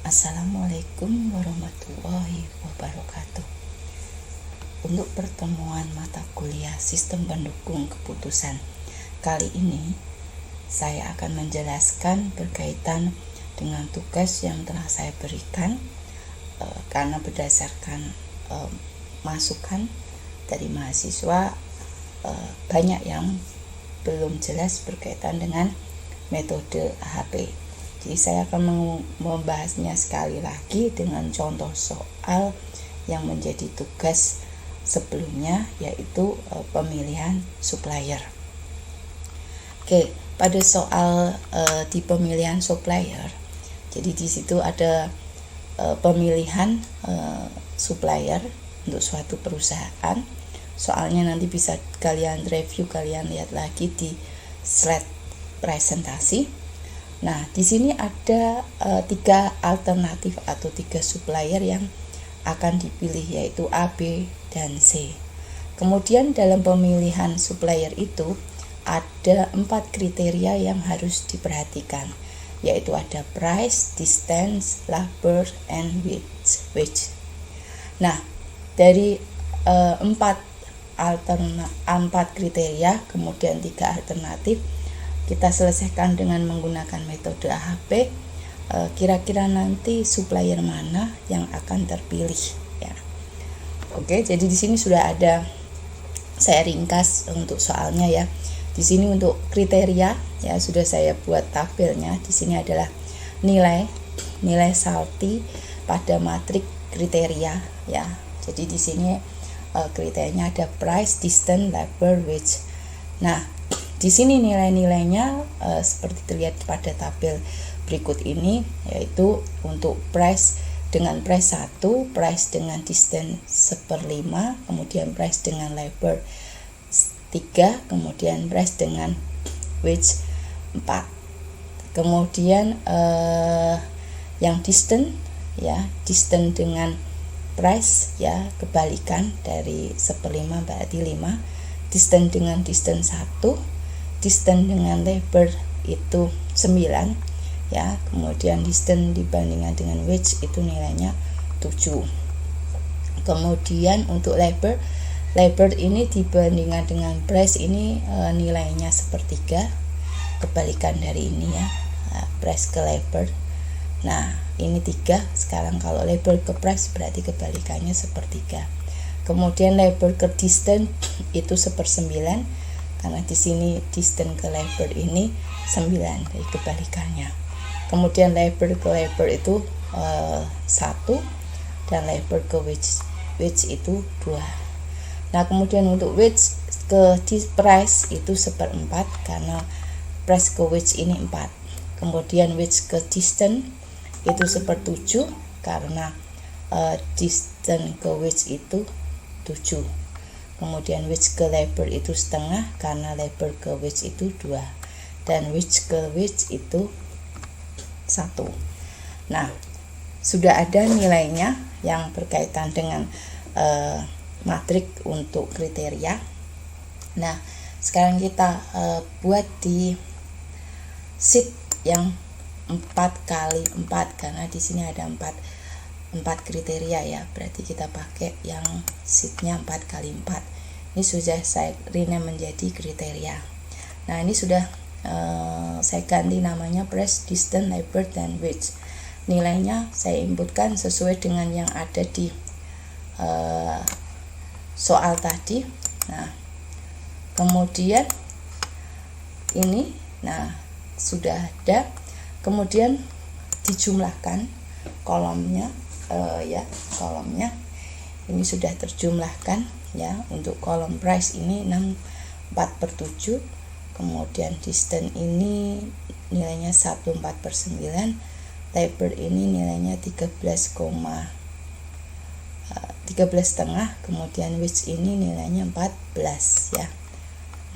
Assalamualaikum warahmatullahi wabarakatuh. Untuk pertemuan mata kuliah Sistem Pendukung Keputusan kali ini, saya akan menjelaskan berkaitan dengan tugas yang telah saya berikan karena berdasarkan masukan dari mahasiswa banyak yang belum jelas berkaitan dengan metode AHP. Jadi saya akan membahasnya sekali lagi dengan contoh soal yang menjadi tugas sebelumnya, yaitu pemilihan supplier. Oke, pada soal di pemilihan supplier, jadi di situ ada pemilihan supplier untuk suatu perusahaan. Soalnya nanti bisa kalian review, kalian lihat lagi di slide presentasi. Nah, di sini ada 3 alternatif atau 3 supplier yang akan dipilih, yaitu A, B, dan C. Kemudian dalam pemilihan supplier itu ada 4 kriteria yang harus diperhatikan, yaitu ada price, distance, labor, and wage. Nah, dari 4 kriteria, kemudian 3 alternatif, kita selesaikan dengan menggunakan metode AHP. Kira-kira nanti supplier mana yang akan terpilih ya. Oke, jadi di sini sudah ada, saya ringkas untuk soalnya ya. Di sini untuk kriteria ya sudah saya buat tabelnya. Di sini adalah nilai salty pada matrik kriteria ya. Jadi di sini kriterianya ada price, distance, labor, wage. Nah, di sini nilai-nilainya seperti terlihat pada tabel berikut ini, yaitu untuk price dengan price 1, price dengan distance 1/5, kemudian price dengan labor 3, kemudian price dengan wage 4. Kemudian yang distance ya, distance dengan price ya, kebalikan dari 1/5 berarti 5. Distance dengan distance 1, distance dengan labor itu 9 ya, kemudian distance dibandingkan dengan wage itu nilainya 7. Kemudian untuk labor ini dibandingkan dengan price ini nilainya 1/3, kebalikan dari ini ya, price ke labor. Nah, ini 3. Sekarang kalau labor ke price berarti kebalikannya 1/3. Kemudian labor ke distance itu 1/9, karena di sini distance ke labor ini 9, jadi kebalikannya. Kemudian labor ke labor itu 1, dan labor ke wage itu 2. Nah, kemudian untuk wage ke price itu 1/4, karena price ke wage ini 4. Kemudian wage ke distance itu 1/7, karena distance ke wage itu 7. Kemudian wage ke labor itu setengah, karena labor ke wage itu 2, dan wage ke wage itu 1. Nah, sudah ada nilainya yang berkaitan dengan matrik untuk kriteria. Nah, sekarang kita buat di sheet yang 4x4, karena di sini ada 4 kriteria ya, berarti kita pakai yang sheetnya 4x4. Ini sudah saya rename menjadi kriteria. Nah, ini sudah saya ganti namanya price, distance, labor, dan wage. Nilainya saya inputkan sesuai dengan yang ada di soal tadi. Nah, kemudian ini sudah ada, kemudian dijumlahkan kolomnya kolomnya ini sudah terjumlahkan ya. Untuk kolom price ini 4/7, kemudian distance ini nilainya 1/4/9, labor ini nilainya 13,5, kemudian wage ini nilainya 14 ya.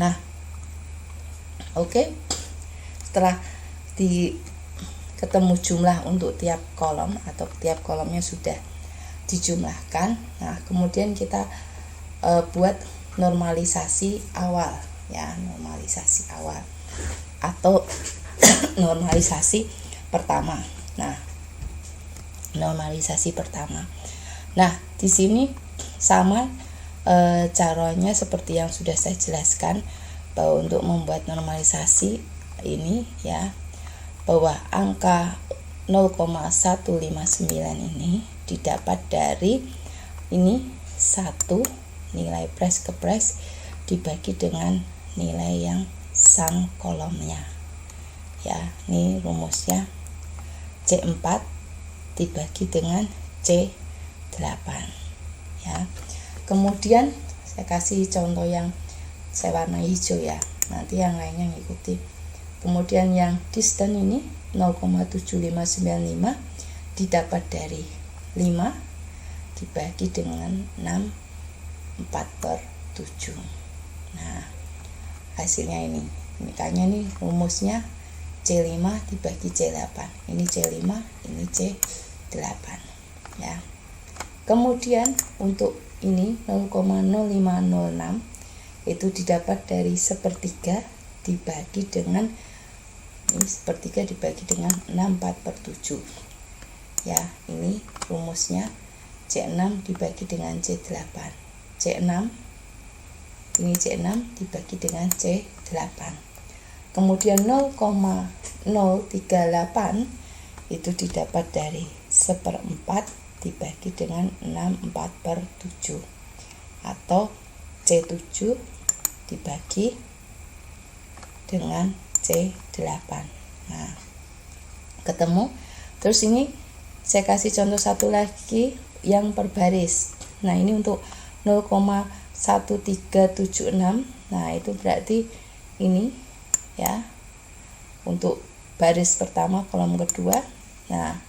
Nah, oke. Setelah ketemu jumlah untuk tiap kolom atau tiap kolomnya sudah dijumlahkan. Nah, kemudian kita buat normalisasi awal ya, normalisasi awal atau normalisasi pertama. Nah, normalisasi pertama. Nah, di sini sama caranya seperti yang sudah saya jelaskan, bahwa untuk membuat normalisasi ini ya, bahwa angka 0,159 ini didapat dari ini 1 nilai press ke press dibagi dengan nilai yang sang kolomnya. Ya, ini rumusnya C4 dibagi dengan C8 ya. Kemudian saya kasih contoh yang saya warna hijau ya, nanti yang lainnya ngikuti. Kemudian yang distance ini 0,7595 didapat dari 5 dibagi dengan 6/4/7. Nah, hasilnya ini. Makanya ini rumusnya C5 dibagi C8. Ini C5, ini C8 ya. Kemudian untuk ini 0,0506 itu didapat dari 1/3 dibagi dengan ini 1/3 dibagi dengan 6/4/7 ya. Ini rumusnya C6 dibagi dengan C8. C6 ini C6 dibagi dengan C8. Kemudian 0,038 itu didapat dari 1/4 dibagi dengan 6/4/7 atau C7 dibagi dengan C8. Nah, ketemu. Terus ini saya kasih contoh satu lagi yang per baris. Nah, ini untuk 0,1376. Nah, itu berarti ini ya untuk baris pertama kolom kedua. Nah,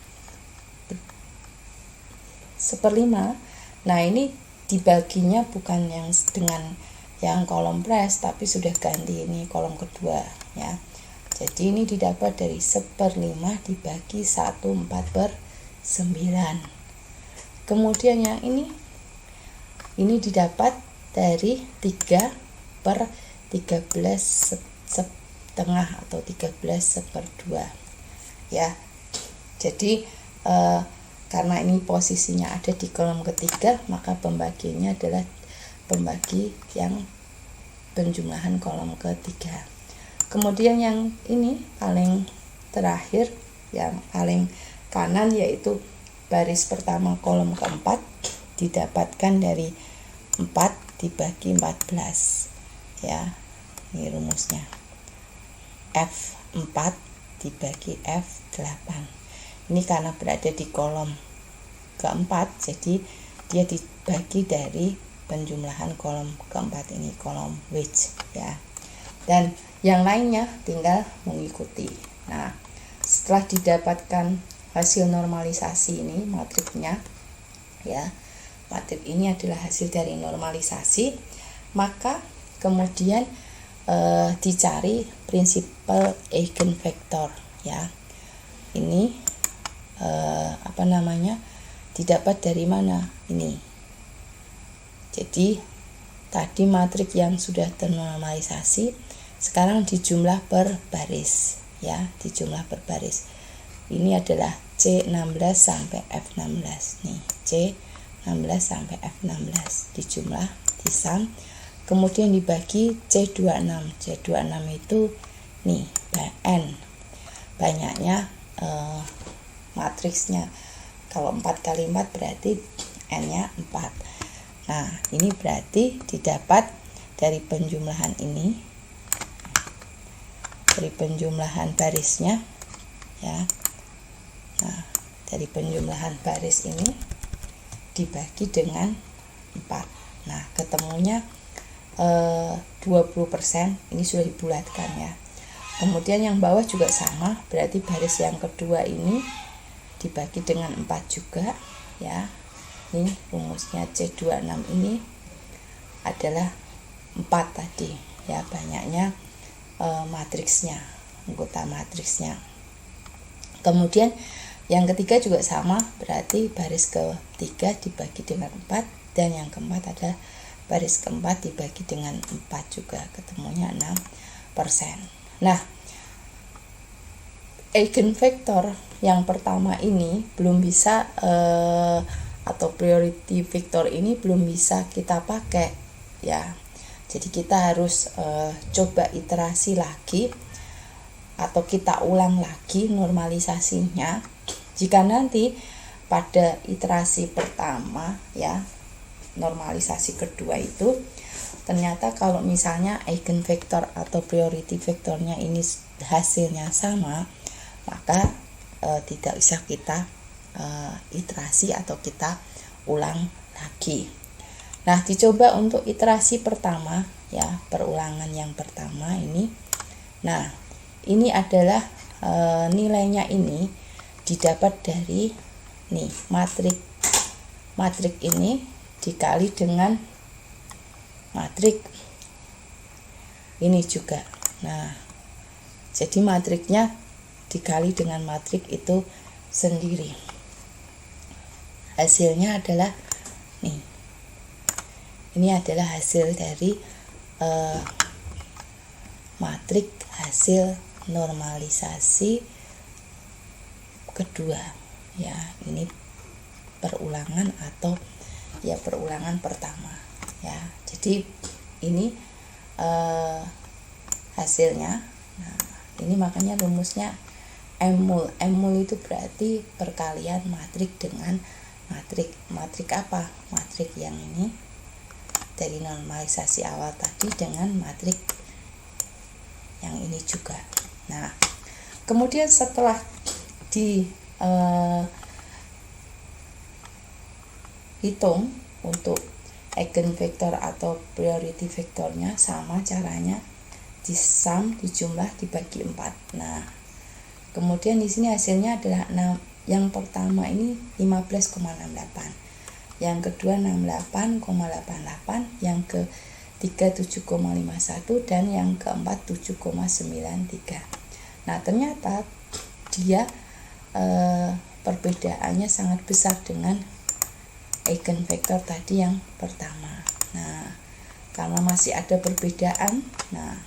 1/5. Nah, ini dibaginya bukan yang dengan yang kolom press, tapi sudah ganti ini kolom kedua ya. Jadi ini didapat dari 1/5 dibagi 1/4/9. Kemudian yang ini didapat dari 3/13 atau 13/2 ya. Jadi karena ini posisinya ada di kolom ketiga, maka pembagiannya adalah pembagi yang penjumlahan kolom ketiga. Kemudian yang ini paling terakhir, yang paling kanan, yaitu baris pertama kolom keempat didapatkan dari 4 dibagi 14 ya. Ini rumusnya F4 dibagi F8. Ini karena berada di kolom keempat, jadi dia dibagi dari penjumlahan kolom keempat ini, kolom wedge ya. Dan yang lainnya tinggal mengikuti. Nah, setelah didapatkan hasil normalisasi ini matriknya ya, matrik ini adalah hasil dari normalisasi, maka kemudian dicari prinsipal eigenvektor ya. Ini didapat dari mana ini. Jadi tadi matrik yang sudah ternormalisasi sekarang dijumlah per baris ya, dijumlah per baris. Ini adalah C16 sampai F16 nih, C16 sampai F16 dijumlah, disam, kemudian dibagi C26. C26 itu nih N, banyaknya matriksnya. Kalau 4 kali 4 berarti N-nya 4. Nah, ini berarti didapat dari penjumlahan ini, dari penjumlahan barisnya ya. Nah, dari penjumlahan baris ini dibagi dengan 4. Nah, ketemunya 20%. Ini sudah dibulatkan ya. Kemudian yang bawah juga sama, berarti baris yang kedua ini dibagi dengan 4 juga ya. Ini rumusnya C26 ini adalah 4 tadi ya, banyaknya matriksnya, anggota matriksnya. Kemudian yang ketiga juga sama, berarti baris ketiga dibagi dengan 4, dan yang keempat adalah baris keempat dibagi dengan 4 juga, ketemunya 6%. Nah, eigenvektor yang pertama ini belum bisa atau priority vector ini belum bisa kita pakai ya. Jadi kita harus coba iterasi lagi atau kita ulang lagi normalisasinya. Jika nanti pada iterasi pertama ya, normalisasi kedua itu ternyata kalau misalnya eigenvektor atau priority vektornya ini hasilnya sama, maka tidak bisa kita iterasi atau kita ulang lagi. Nah, dicoba untuk iterasi pertama ya, perulangan yang pertama ini. Nah, ini adalah nilainya ini didapat dari nih matrik ini dikali dengan matrik ini juga. Nah, jadi matriknya dikali dengan matrik itu sendiri. Hasilnya adalah nih. Ini adalah hasil dari matrik hasil normalisasi kedua ya. Ini perulangan atau ya perulangan pertama ya. Jadi ini hasilnya. Nah, ini makanya rumusnya M-mul. M-mul itu berarti perkalian matrik dengan matrik. Matrik apa? Matrik yang ini dari normalisasi awal tadi dengan matrik yang ini juga. Nah, kemudian setelah hitung untuk eigenvektor atau priority vektornya, sama caranya disum, dijumlah, dibagi 4. Nah, kemudian di sini hasilnya adalah 6. Yang pertama ini 15,68. Yang kedua 68,88, yang ketiga 7,51, dan yang keempat 7,93. Nah, ternyata dia perbedaannya sangat besar dengan eigenvektor tadi yang pertama. Nah, karena masih ada perbedaan, nah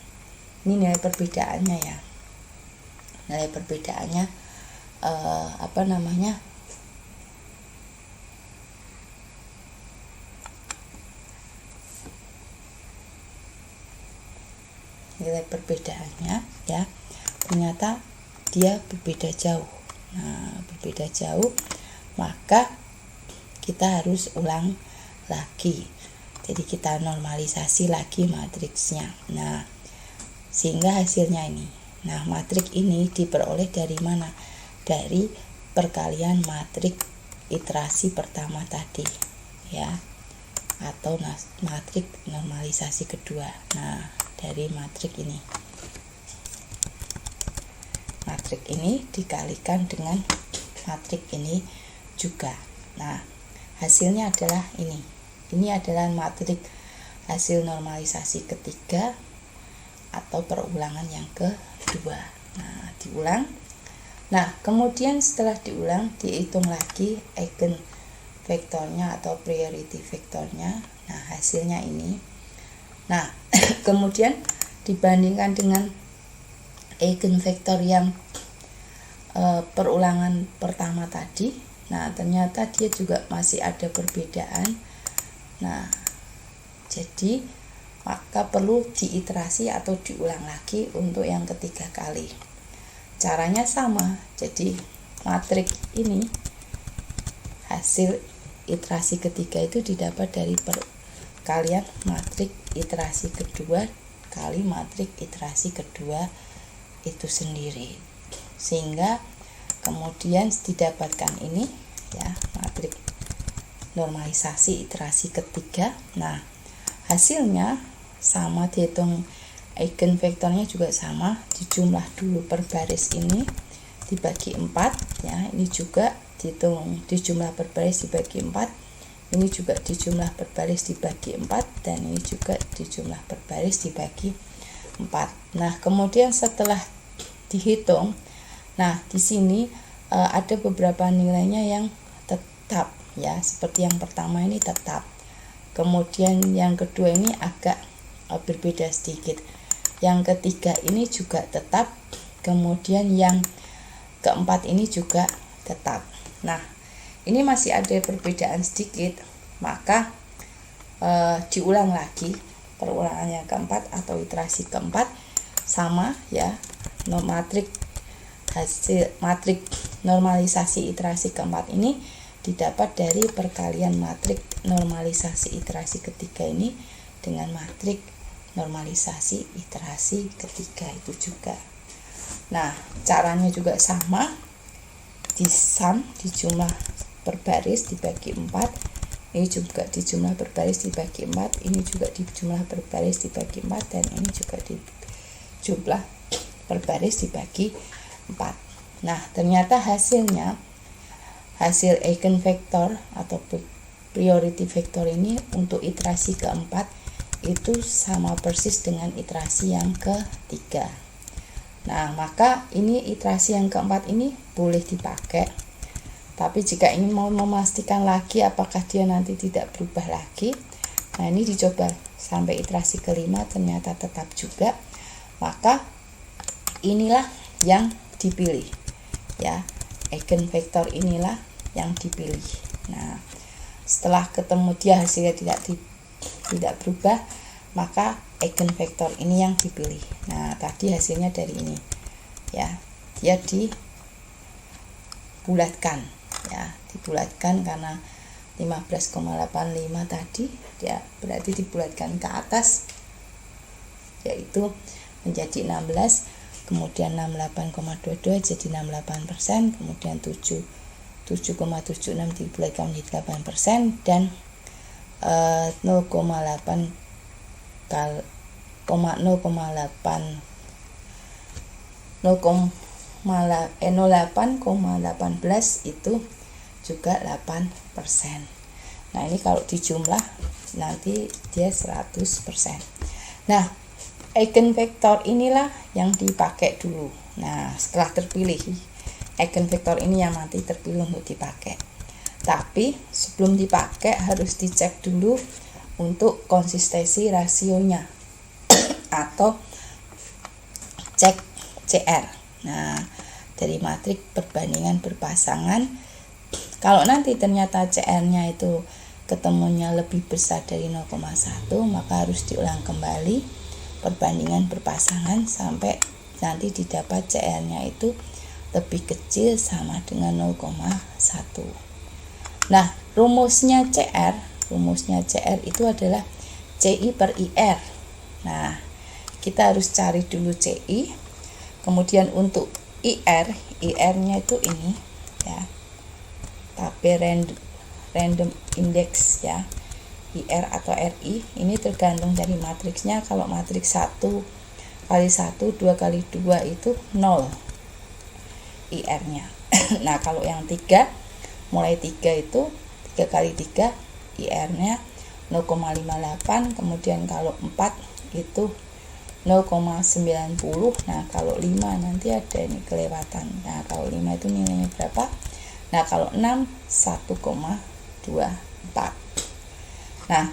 ini nilai perbedaannya ya. Nilai perbedaannya nilai perbedaannya ya, ternyata dia berbeda jauh. Nah, berbeda jauh, maka kita harus ulang lagi. Jadi kita normalisasi lagi matriksnya. Nah, sehingga hasilnya ini. Nah, matrik ini diperoleh dari mana? Dari perkalian matrik iterasi pertama tadi ya, atau matrik normalisasi kedua. Nah, dari matrik ini. Matrik ini dikalikan dengan matrik ini juga. Nah, hasilnya adalah ini. Ini adalah matrik hasil normalisasi ketiga atau perulangan yang kedua. Nah, diulang. Nah, kemudian setelah diulang, dihitung lagi eigenvektornya atau priority vektornya. Nah, hasilnya ini. Nah, kemudian dibandingkan dengan eigenvektor yang perulangan pertama tadi, nah ternyata dia juga masih ada perbedaan. Nah, jadi maka perlu diiterasi atau diulang lagi untuk yang ketiga kali. Caranya sama, jadi matrik ini hasil iterasi ketiga itu didapat dari perkalian matrik iterasi kedua kali matrik iterasi kedua itu sendiri, sehingga kemudian didapatkan ini ya, matrik normalisasi iterasi ketiga. Nah, hasilnya sama, dihitung eigenvektornya juga sama, dijumlah dulu per baris ini dibagi 4 ya, ini juga dihitung dijumlah per baris dibagi 4, ini juga dijumlah per baris dibagi 4, dan ini juga dijumlah per baris dibagi 4. Nah, kemudian setelah dihitung, nah di sini ada beberapa nilainya yang tetap ya, seperti yang pertama ini tetap. Kemudian yang kedua ini agak berbeda sedikit. Yang ketiga ini juga tetap. Kemudian yang keempat ini juga tetap. Nah, ini masih ada perbedaan sedikit, maka diulang lagi perulangan yang keempat atau iterasi keempat sama ya. Matrik normalisasi iterasi keempat ini didapat dari perkalian matrik normalisasi iterasi ketiga ini dengan matrik normalisasi iterasi ketiga itu juga. Nah, caranya juga sama, disam di jumlah berbaris dibagi 4, ini juga di jumlah berbaris dibagi 4, ini juga di jumlah berbaris dibagi 4, dan ini juga di jumlah berbaris dibagi 4. Nah, ternyata hasilnya, hasil eigenvektor atau priority vector ini untuk iterasi keempat itu sama persis dengan iterasi yang ketiga. Nah, maka ini iterasi yang keempat ini boleh dipakai. Tapi jika ingin mau memastikan lagi apakah dia nanti tidak berubah lagi, nah ini dicoba sampai iterasi kelima ternyata tetap juga, maka inilah yang dipilih ya, eigenvektor inilah yang dipilih. Nah, setelah ketemu dia hasilnya tidak berubah, maka eigenvektor ini yang dipilih. Nah, tadi hasilnya dari ini ya, dia dibulatkan ya, dibulatkan karena 15,85 tadi dia berarti dibulatkan ke atas, yaitu menjadi 16, kemudian 68,22 jadi 68%, kemudian 7,76 dibulatkan menjadi 8%, dan 0,8 itu juga 8%. Nah, ini kalau dijumlah nanti dia 100%. Nah, eigenvektor inilah yang dipakai dulu. Nah, setelah terpilih, eigenvektor ini yang nanti terpilih untuk dipakai. Tapi sebelum dipakai harus dicek dulu untuk konsistensi rasionya atau cek CR. Nah, dari matrik perbandingan berpasangan, kalau nanti ternyata CR-nya itu ketemunya lebih besar dari 0,1, maka harus diulang kembali perbandingan berpasangan sampai nanti didapat CR-nya itu lebih kecil sama dengan 0,1. Nah, rumusnya CR itu adalah CI per IR. Nah, kita harus cari dulu CI, kemudian untuk IR-nya itu ini ya, tabel random index ya, IR atau RI ini tergantung dari matriksnya. Kalau matriks 1 kali 1, 2 kali 2 itu 0 IR-nya. Nah, kalau yang 3, mulai 3 itu 3 kali 3 IR-nya 0,58, kemudian kalau 4 itu 0,90. Nah, kalau 5 nanti ada ini kelewatan. Nah, kalau 5 itu nilainya berapa? Nah, kalau 6 1,24. Nah,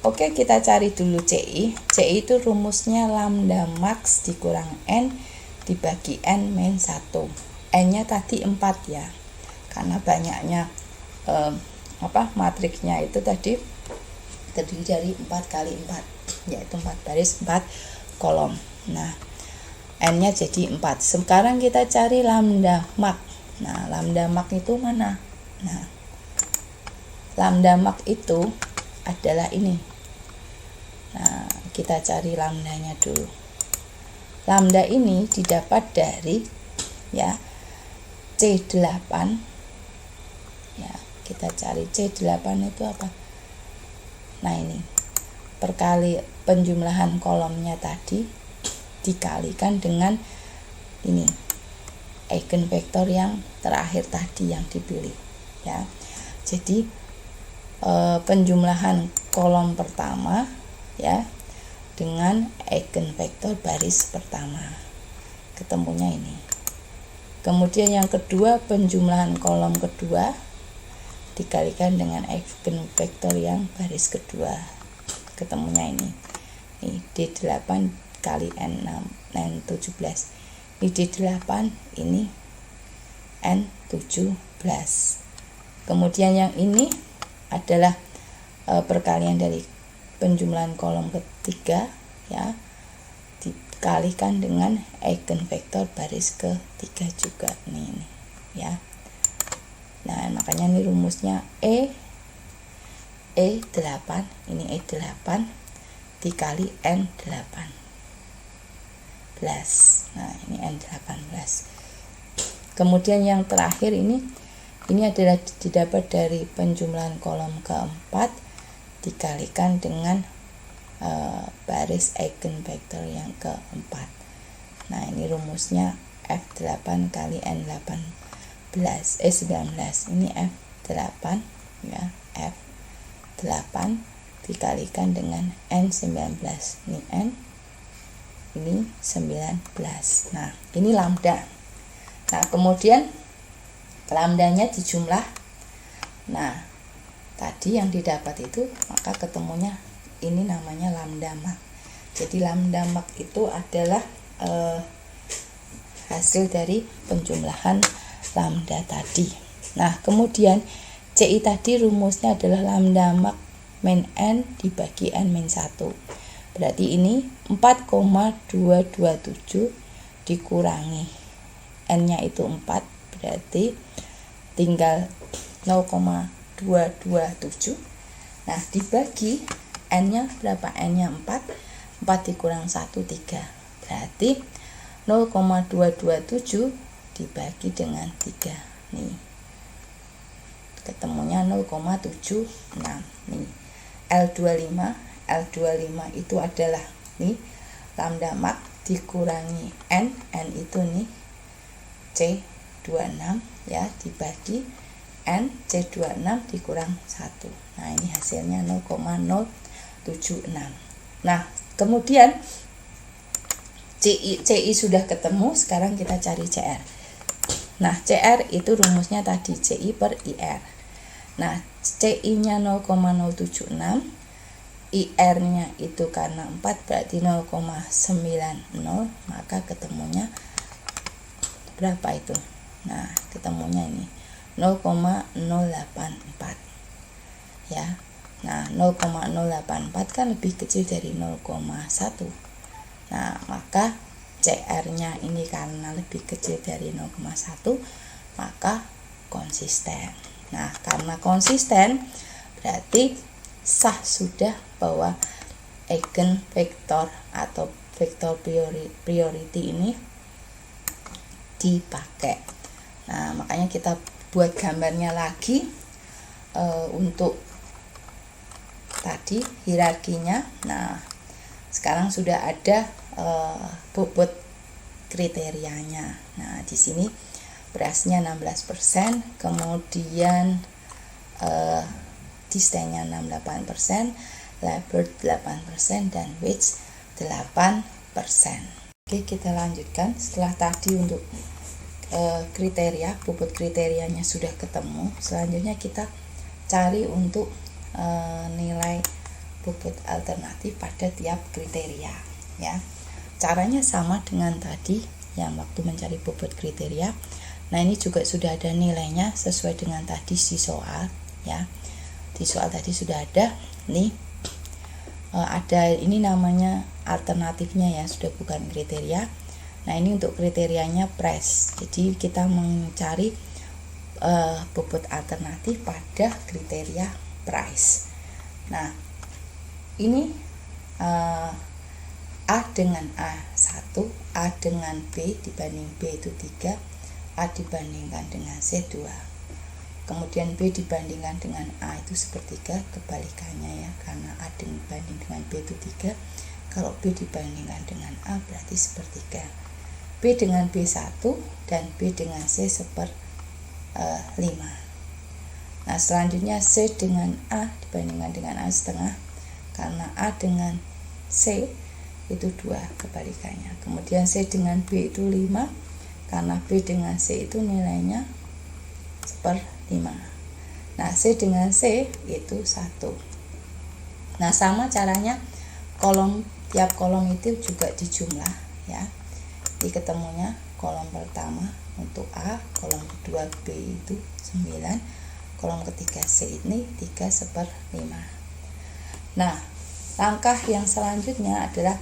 oke, kita cari dulu CI. CI itu rumusnya lambda max dikurang N dibagi N min 1. N-nya tadi 4 ya. Karena banyaknya matriksnya itu tadi terdiri dari 4 kali 4, yaitu 4 baris 4 kolom. Nah, N-nya jadi 4. Sekarang kita cari lambda max. Nah, lambda max itu mana? Nah, lambda max itu adalah ini. Nah, kita cari lambdanya dulu. Lambda ini didapat dari ya C8 ya, kita cari C8 itu apa? Nah, ini perkali penjumlahan kolomnya tadi dikalikan dengan ini eigenvektor yang terakhir tadi yang dipilih ya. Jadi penjumlahan kolom pertama ya dengan eigenvektor baris pertama, ketemunya ini. Kemudian yang kedua, penjumlahan kolom kedua dikalikan dengan eigenvektor yang baris kedua, ketemunya ini. Ini D8 kali N17. Ini D8 ini N17. Kemudian yang ini adalah perkalian dari penjumlahan kolom ketiga ya, dikalikan dengan eigenvektor baris ketiga juga nih ya. Nah, makanya ini rumusnya E8, ini E8 dikali N18. Nah, ini N18. Kemudian yang terakhir ini adalah didapat dari penjumlahan kolom keempat dikalikan dengan baris eigenvektor yang keempat. Nah, ini rumusnya F8 kali N18 19. Ini F8 ya, F8 dikalikan dengan N19. Ini N, ini 19. Nah, ini lambda. Nah, kemudian lambdanya dijumlah. Nah, tadi yang didapat itu maka ketemunya ini namanya lambda mak. Jadi lambda mak itu adalah hasil dari penjumlahan lambda tadi. Nah, kemudian CI tadi rumusnya adalah lambda mak min N dibagi N min 1. Berarti ini 4,227 dikurangi N-nya itu 4, berarti tinggal 0,227. Nah, dibagi N-nya berapa? N-nya 4 dikurang 1, 3. Berarti 0,227 dibagi dengan 3. Nih. Ketemunya 0,76. Nih. L25 itu adalah nih lambda mak dikurangi N itu nih C26 ya, dibagi N C26 dikurang 1. Nah, ini hasilnya 0,076. Nah, kemudian CI sudah ketemu, sekarang kita cari CR. Nah, CR itu rumusnya tadi CI per IR. Nah, CI-nya 0,076, IR-nya itu karena 4 berarti 0,90, maka ketemunya berapa itu? Nah, ketemunya ini 0,084 ya. Nah, 0,084 kan lebih kecil dari 0,1. Nah, maka CR-nya ini karena lebih kecil dari 0,1 maka konsisten. Nah, karena konsisten berarti sah sudah bahwa eigenvektor atau vektor priority ini dipakai. Nah, makanya kita buat gambarnya lagi untuk tadi hierarkinya. Nah, sekarang sudah ada bobot kriterianya. Nah, di sini berasnya 16%, kemudian desainnya 68%, labor 8%, dan weight 8%. Oke, kita lanjutkan. Setelah tadi untuk kriteria, bobot kriterianya sudah ketemu, selanjutnya kita cari untuk nilai bobot alternatif pada tiap kriteria ya. Caranya sama dengan tadi yang waktu mencari bobot kriteria. Nah, ini juga sudah ada nilainya sesuai dengan tadi si soal ya. Di soal tadi sudah ada nih ada ini namanya alternatifnya ya, sudah bukan kriteria. Nah, ini untuk kriterianya price. Jadi kita mencari bobot alternatif pada kriteria price. Nah, ini A dengan A1, A dengan B dibanding B itu 3, A dibandingkan dengan C2. Kemudian B dibandingkan dengan A itu sepertiga, kebalikannya ya, karena A dibanding dengan B itu 3. Kalau B dibandingkan dengan A berarti sepertiga. B dengan B1 dan B dengan C 1/5. Nah, selanjutnya C dengan A dibandingkan dengan A setengah, karena A dengan C itu 2, kebalikannya. Kemudian C dengan B itu 5, karena B dengan C itu nilainya 1/5. Nah, C dengan C itu 1. Nah, sama caranya tiap kolom itu juga dijumlah ya. Jadi ketemunya kolom pertama untuk A, kolom kedua B itu 9, kolom ketiga C ini 3/5. Nah, langkah yang selanjutnya adalah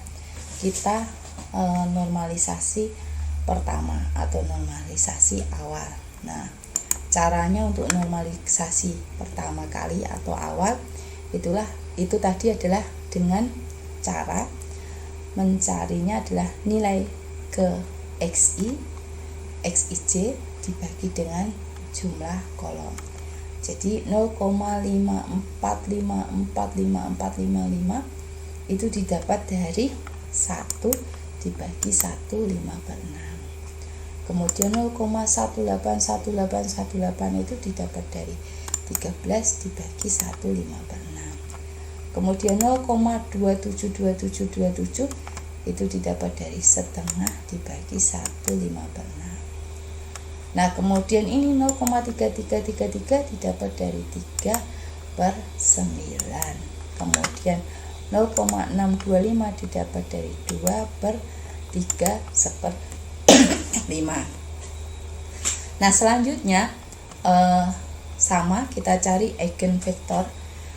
kita normalisasi pertama atau normalisasi awal. Nah, caranya untuk normalisasi pertama kali atau awal itu tadi adalah dengan cara mencarinya adalah nilai ke XI, XIJ dibagi dengan jumlah kolom. Jadi 0,545455 itu didapat dari 1 dibagi 1/5/6. Kemudian 0,181818 itu didapat dari 13 dibagi 1/5/6. Kemudian 0,272727 itu didapat dari setengah dibagi 1/5/6. Nah, kemudian ini 0,3333 didapat dari 3/9. Kemudian 0,625 didapat dari 2/3/5. Nah, selanjutnya sama, kita cari eigenvektor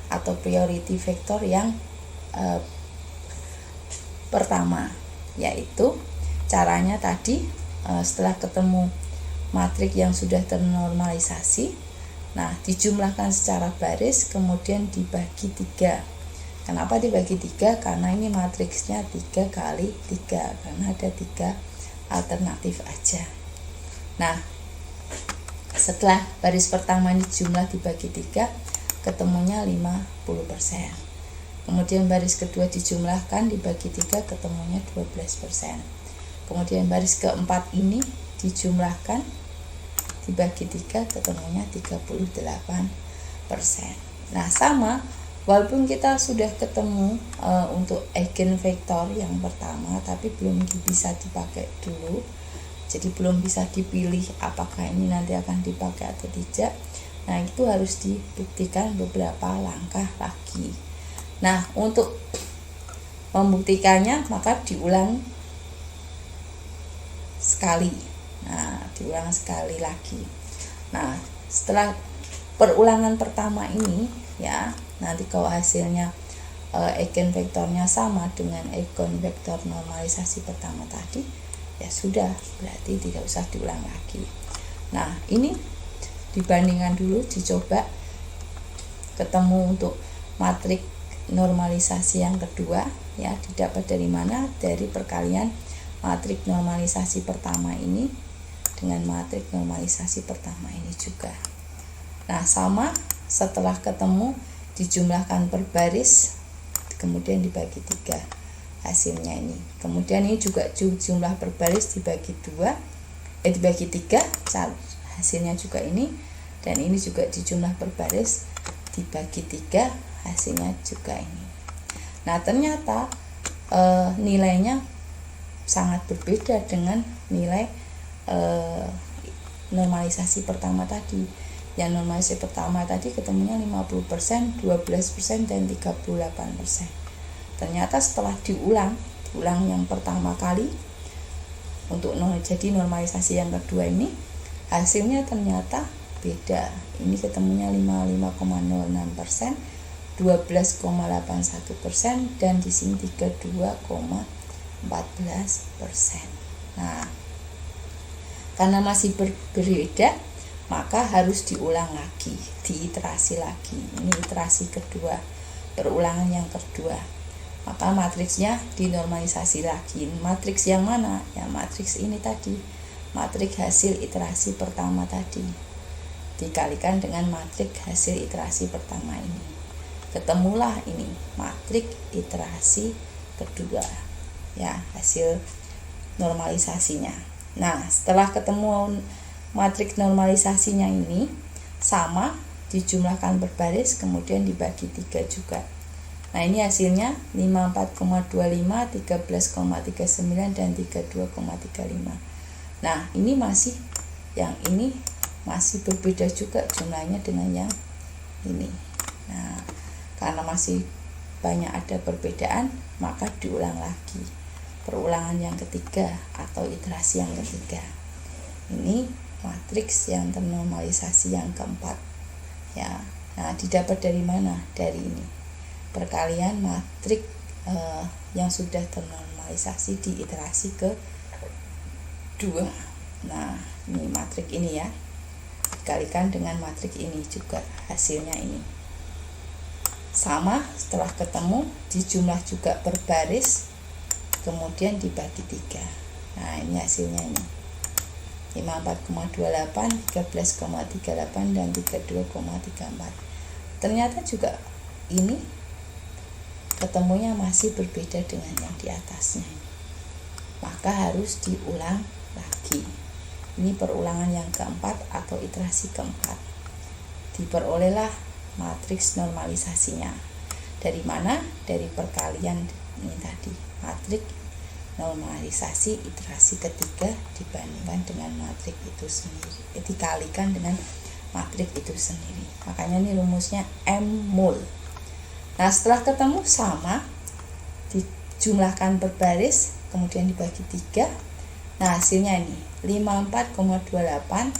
atau priority vektor yang pertama, yaitu caranya tadi setelah ketemu matrik yang sudah ternormalisasi, nah dijumlahkan secara baris kemudian dibagi 3. Kenapa dibagi 3? Karena ini matriksnya 3 kali 3, karena ada 3 alternatif aja. Nah, setelah baris pertama ini jumlah dibagi 3, ketemunya 50%. Kemudian baris kedua dijumlahkan dibagi 3, ketemunya 12%. Kemudian baris keempat ini dijumlahkan dibagi 3, ketemunya 38%. Nah, sama, walaupun kita sudah ketemu untuk eigenvektor yang pertama, tapi belum bisa dipakai dulu, jadi belum bisa dipilih apakah ini nanti akan dipakai atau tidak. Nah, itu harus dibuktikan beberapa langkah lagi. Nah, untuk membuktikannya maka diulang sekali. Nah, diulang sekali lagi. Nah, setelah perulangan pertama ini, ya, nanti kalau hasilnya eigenvektornya sama dengan eigenvektor normalisasi pertama tadi, ya sudah, berarti tidak usah diulang lagi. Nah, ini dibandingkan dulu, dicoba ketemu untuk matrik normalisasi yang kedua, ya, didapat dari mana? Dari perkalian matrik normalisasi pertama ini dengan matrik normalisasi pertama ini juga. Nah, sama, setelah ketemu dijumlahkan per baris kemudian dibagi 3 hasilnya ini. Kemudian ini juga jumlah per baris dibagi 3 hasilnya juga ini, dan ini juga dijumlah per baris dibagi 3 hasilnya juga ini. Nah, ternyata nilainya sangat berbeda dengan nilai normalisasi pertama tadi. Yang normalisasi pertama tadi ketemunya 50%, 12%, dan 38%. Ternyata setelah diulang yang pertama kali untuk jadi normalisasi yang kedua ini, hasilnya ternyata beda. Ini ketemunya 55,06%, 12,81%, dan di sini 32,14%. Nah, karena masih berbeda, maka harus diulang lagi, diiterasi lagi. Ini iterasi kedua, perulangan yang kedua. Maka matriksnya dinormalisasi lagi. Matriks yang mana? Ya, matriks ini tadi, matriks hasil iterasi pertama tadi dikalikan dengan matriks hasil iterasi pertama ini, ketemulah ini matriks iterasi kedua, ya, hasil normalisasinya. Nah, setelah ketemu matriks normalisasinya ini sama, dijumlahkan berbaris kemudian dibagi 3 juga. Nah, ini hasilnya 54,25, 13,39, dan 32,35. Nah, ini masih, yang ini masih berbeda juga jumlahnya dengan yang ini. Nah, karena masih banyak ada perbedaan, maka diulang lagi, perulangan yang ketiga atau iterasi yang ketiga. Ini matriks yang ternormalisasi yang keempat ya. Nah, didapat dari mana? Dari ini perkalian matriks yang sudah ternormalisasi di iterasi kedua. Nah, ini matriks ini ya, dikalikan dengan matriks ini juga, hasilnya ini sama. Setelah ketemu dijumlah juga per baris, kemudian dibagi 3. Nah, ini hasilnya ini 54,28, 13,38 dan 32,34. Ternyata juga ini ketemunya masih berbeda dengan yang di atasnya, maka harus diulang lagi. Ini perulangan yang keempat atau iterasi keempat. Diperolehlah matriks normalisasinya. Dari mana? Dari perkalian ini tadi, matriks normalisasi iterasi ketiga dibandingkan dengan matriks itu sendiri, dikalikan dengan matriks itu sendiri. Makanya ini rumusnya M mol. Nah, setelah ketemu sama, dijumlahkan per baris, kemudian dibagi 3. Nah, hasilnya ini 54,28,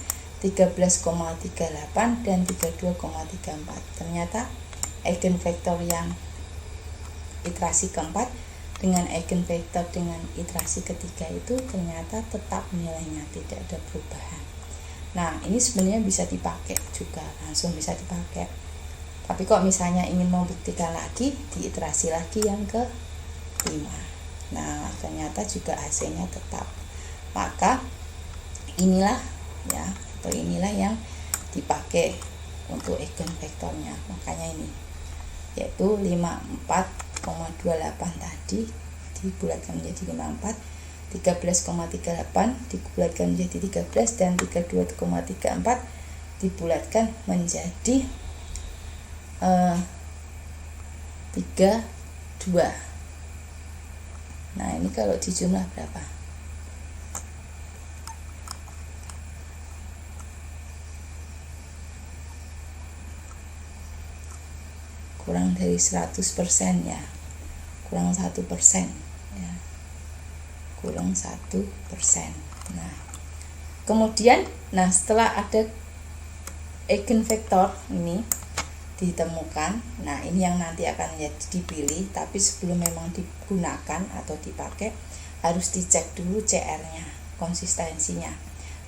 13,38 dan 32,34. Ternyata eigenvektor yang iterasi keempat dengan eigenvektor dengan iterasi ketiga itu ternyata tetap nilainya, tidak ada perubahan. Nah, ini sebenarnya bisa dipakai juga, langsung bisa dipakai. Tapi kok misalnya ingin membuktikan lagi, diiterasi lagi yang ke-5. Nah, ternyata juga hasilnya tetap. Maka inilah ya, atau inilah yang dipakai untuk eigenvektornya. Makanya ini yaitu 54,28 tadi dibulatkan menjadi 54, 13,38 dibulatkan menjadi 13 dan 32,34 dibulatkan menjadi 32. Nah, ini kalau dijumlah berapa? Kurang dari 100% ya, kurang 1% ya, kurang 1%. Nah, kemudian setelah ada eigenvektor ini ditemukan, nah ini yang nanti akan dipilih. Tapi sebelum memang digunakan atau dipakai, harus dicek dulu CR-nya, konsistensinya.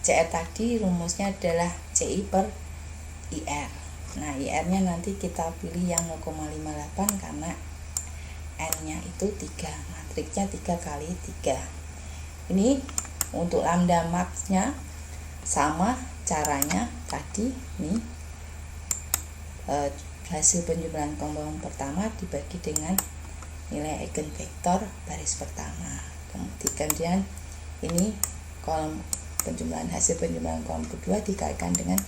CR tadi rumusnya adalah CI per IR. Nah, IR-nya nanti kita pilih yang 0,58 karena N-nya itu 3, matriksnya 3 kali 3. Ini untuk lambda max-nya sama caranya tadi nih. Hasil penjumlahan komponen pertama dibagi dengan nilai eigenvektor baris pertama. Kemudian ini kolom penjumlahan, hasil penjumlahan kolom kedua dikalikan dengan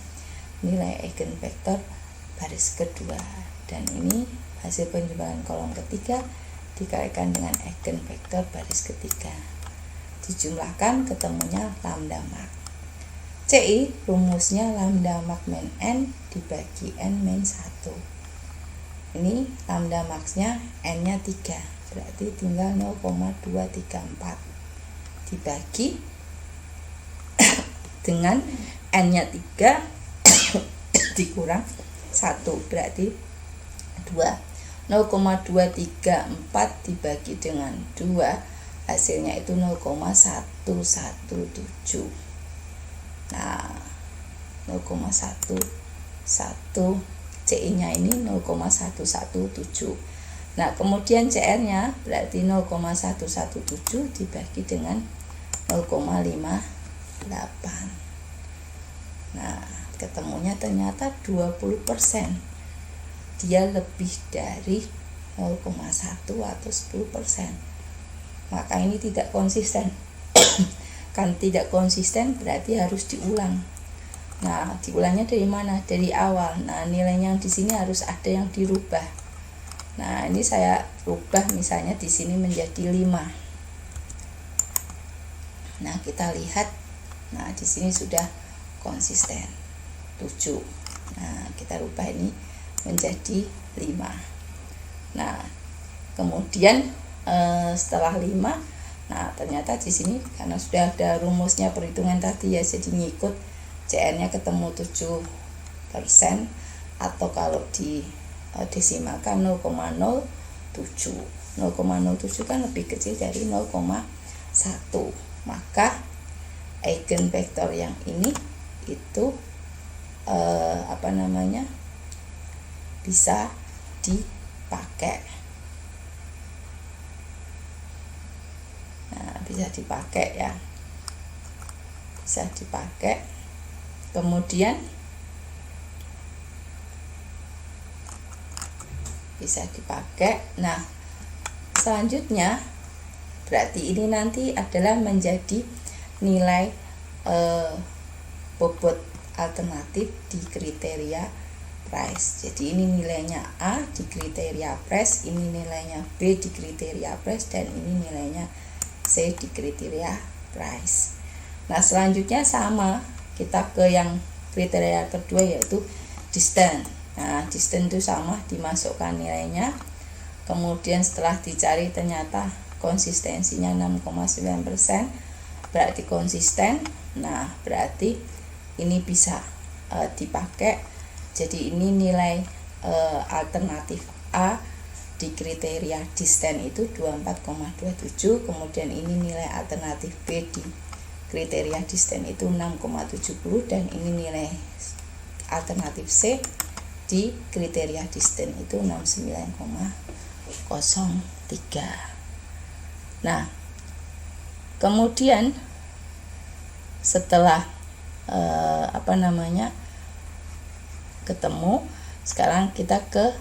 nilai eigenvektor baris kedua, dan ini hasil penjumlahan kolom ketiga dikalikan dengan eigenvektor baris ketiga. Dijumlahkan ketemunya lambda max. CI rumusnya lambda max min N dibagi N min 1. Ini lambda maxnya N-nya 3, berarti tinggal 0,234 dibagi dengan N-nya 3 dikurang 1, berarti 2. 0,234 dibagi dengan 2, hasilnya itu 0,117. Nah, 0,11 CI-nya ini 0,117. Nah, kemudian CR-nya berarti 0,117 dibagi dengan 0,58. Nah, ketemunya ternyata 20%. Dia lebih dari 0,1 atau 10%. Maka ini tidak konsisten. Kan tidak konsisten berarti harus diulang. Nah, diulangnya dari mana? Dari awal. Nah, nilainya di sini harus ada yang dirubah. Nah, ini saya rubah misalnya di sini menjadi 5. Nah, kita lihat. Nah, di sini sudah konsisten 7. Nah, kita rubah ini menjadi 5. Nah, kemudian setelah 5 Nah, ternyata di sini karena sudah ada rumusnya perhitungan tadi ya, jadi ngikut CN-nya ketemu 7%, atau kalau di desimalkan 0,07. 0,07 kan lebih kecil dari 0,1. Maka eigenvektor yang ini itu bisa dipakai. Nah, bisa dipakai ya. Bisa dipakai. Kemudian bisa dipakai. Nah, selanjutnya berarti ini nanti adalah menjadi nilai bobot alternatif di kriteria price. Jadi ini nilainya A di kriteria price, ini nilainya B di kriteria price, dan ini nilainya C di kriteria price. Nah, selanjutnya sama, kita ke yang kriteria kedua yaitu distance. Nah, distance itu sama, dimasukkan nilainya. Kemudian setelah dicari ternyata konsistensinya 6,9%, berarti konsisten. Nah, berarti ini bisa dipakai. Jadi ini nilai alternatif A di kriteria distance itu 24,27, kemudian ini nilai alternatif B di kriteria distance itu 6,70, dan ini nilai alternatif C di kriteria distance itu 69,03. Nah, kemudian setelah ketemu, sekarang kita ke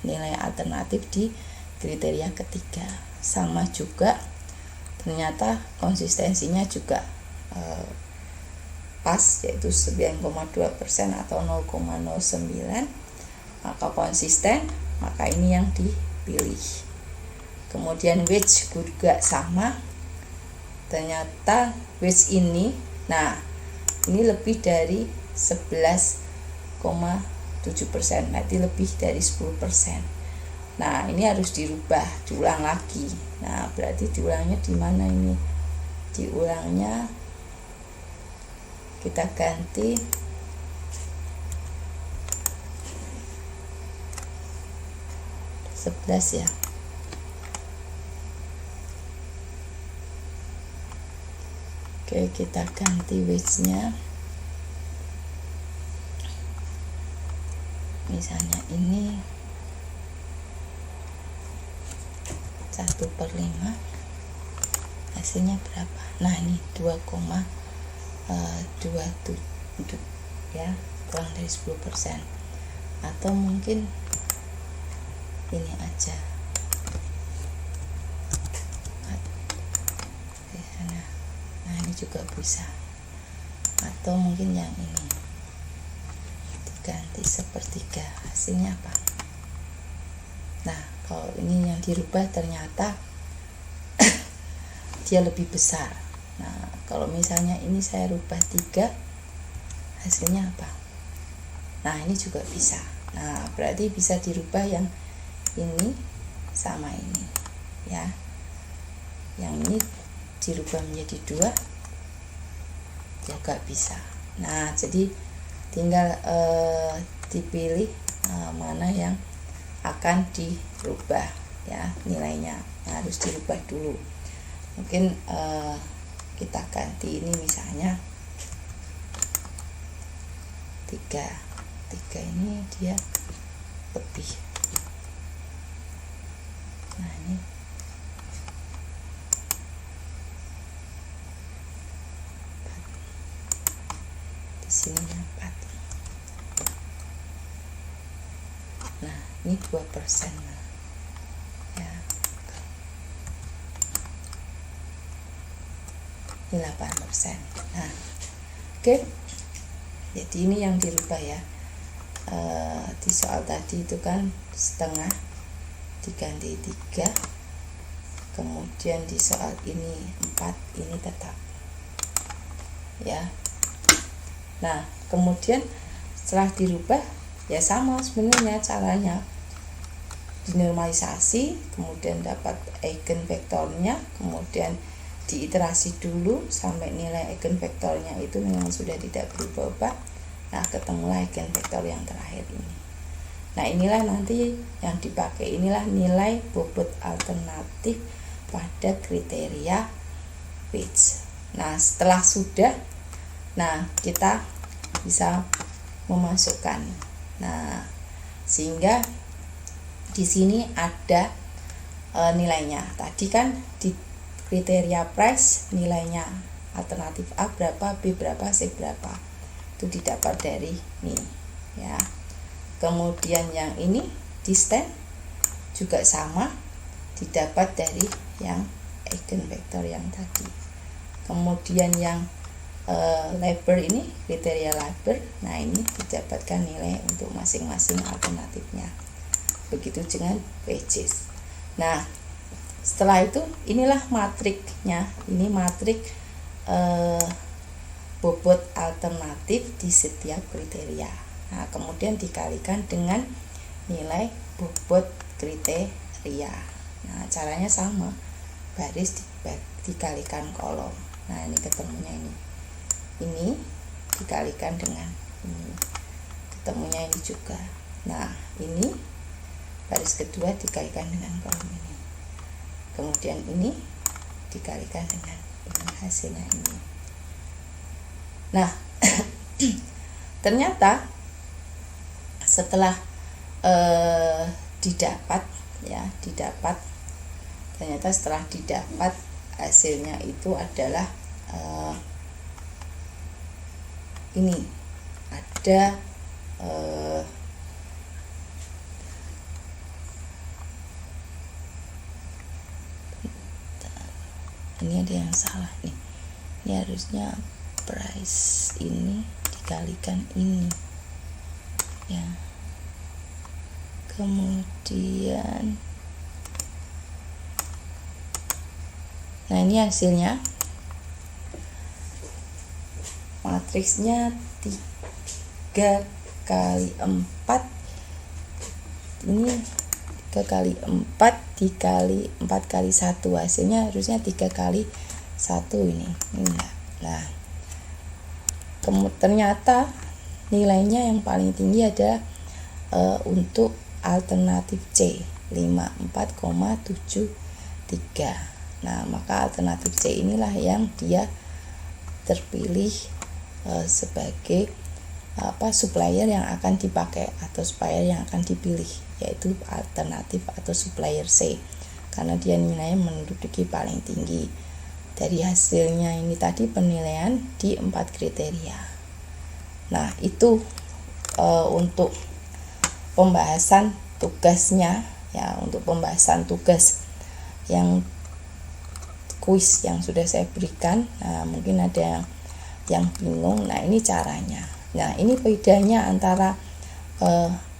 nilai alternatif di kriteria ketiga. Sama juga, ternyata konsistensinya juga pas, yaitu 9,2% atau 0,09. Maka konsisten, maka ini yang dipilih. Kemudian wage juga sama, ternyata wage ini, nah ini lebih dari 11,7%, berarti lebih dari 10%. Nah, ini harus dirubah, diulang lagi. Nah, berarti diulangnya di mana ini? Diulangnya kita ganti ya. Oke, kita ganti wage-nya. Misalnya ini 1/5, hasilnya berapa? Nah, ini 2,27 ya, kurang dari 10%. Atau mungkin ini aja. Nah, ini juga bisa. Atau mungkin yang ini diganti 1/3, hasilnya apa? Nah, kalau ini yang dirubah ternyata dia lebih besar. Nah, kalau misalnya ini saya rubah 3, hasilnya apa? Nah, ini juga bisa. Nah, berarti bisa dirubah yang ini sama ini ya. Yang ini dirubah menjadi 2 juga bisa. Nah, jadi tinggal dipilih mana yang akan dirubah ya, nilainya. Nah, harus dirubah dulu. Mungkin kita ganti ini misalnya 3 ini dia lebih. Nah, ini di sini 4. Nah, ini 2% ya. Ini 8%. Nah, oke. Jadi ini yang dirubah ya. Di soal tadi itu kan setengah diganti 3, kemudian di soal ini 4, ini tetap ya. Nah, kemudian setelah dirubah ya sama sebenarnya caranya. dinormalisasi, kemudian dapat eigenvektornya, kemudian diiterasi dulu sampai nilai eigenvektornya itu memang sudah tidak berubah. Nah, ketemulah eigenvektor yang terakhir ini. Nah, inilah nanti yang dipakai, inilah nilai bobot alternatif pada kriteria Peach. Nah, setelah sudah, nah kita bisa memasukkan. Nah, sehingga di sini ada nilainya. Tadi kan di kriteria price nilainya alternatif A berapa, B berapa, C berapa. Itu didapat dari ini ya. Kemudian yang ini distance juga sama, didapat dari yang eigenvektor yang tadi. Kemudian yang labor ini kriteria labor, nah ini didapatkan nilai untuk masing-masing alternatifnya. Begitu dengan wages. Nah, setelah itu inilah matriknya, ini matrik bobot alternatif di setiap kriteria. Nah, kemudian dikalikan dengan nilai bobot kriteria. Nah, caranya sama, baris dikalikan kolom. Nah, ini ketemunya ini dikalikan dengan ini, ketemunya ini juga. Nah, ini baris kedua dikalikan dengan kolom ini, kemudian ini dikalikan dengan ini, hasilnya ini. Nah, ternyata setelah didapat ternyata setelah didapat hasilnya itu adalah ini ada ini ada yang salah nih, ini harusnya price ini dikalikan ini ya, kemudian nah ini hasilnya, matriksnya 3 kali 4, ini 3 kali 4 dikali 4 kali 1, hasilnya harusnya 3 kali 1 ini enggak. Nah, ternyata nilainya yang paling tinggi adalah untuk alternatif C 54,73. Nah, maka alternatif C inilah yang dia terpilih sebagai supplier yang akan dipakai atau supplier yang akan dipilih, yaitu alternatif atau supplier C, karena dia nilainya menduduki paling tinggi. Dari hasilnya ini tadi penilaian di 4 kriteria. Nah, itu untuk pembahasan tugasnya ya, untuk pembahasan tugas yang kuis yang sudah saya berikan. Nah, mungkin ada yang bingung. Nah, ini caranya. Nah, ini bedanya antara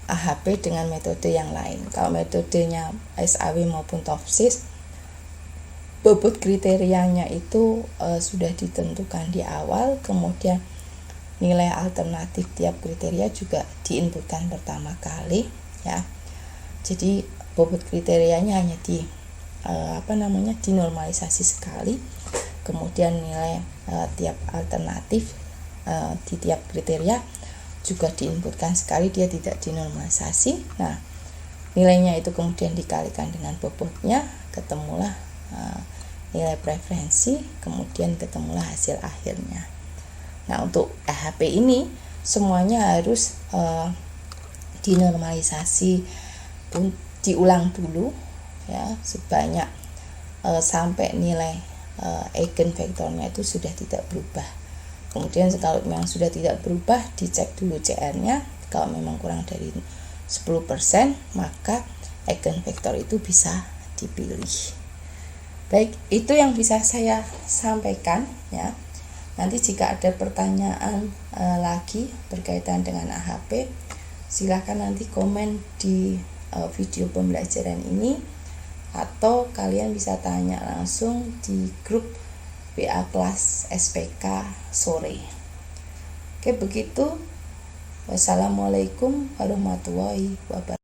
AHP dengan metode yang lain. Kalau metodenya SAW maupun TOPSIS, bobot kriterianya itu sudah ditentukan di awal, kemudian nilai alternatif tiap kriteria juga diinputkan pertama kali ya. Jadi bobot kriterianya hanya dinormalisasi sekali, kemudian nilai tiap alternatif di tiap kriteria juga diinputkan sekali, dia tidak dinormalisasi. Nah, nilainya itu kemudian dikalikan dengan bobotnya, ketemulah nilai preferensi, kemudian ketemulah hasil akhirnya. Nah, untuk AHP ini semuanya harus dinormalisasi, diulang dulu ya, sebanyak sampai nilai eigenvektornya itu sudah tidak berubah. Kemudian kalau memang sudah tidak berubah, dicek dulu CR-nya. Kalau memang kurang dari 10%, maka eigenvektor itu bisa dipilih. Baik, itu yang bisa saya sampaikan ya. Nanti jika ada pertanyaan lagi berkaitan dengan AHP, silahkan nanti komen di video pembelajaran ini, atau kalian bisa tanya langsung di grup WA kelas SPK sore. Oke, begitu. Wassalamualaikum warahmatullahi wabarakatuh.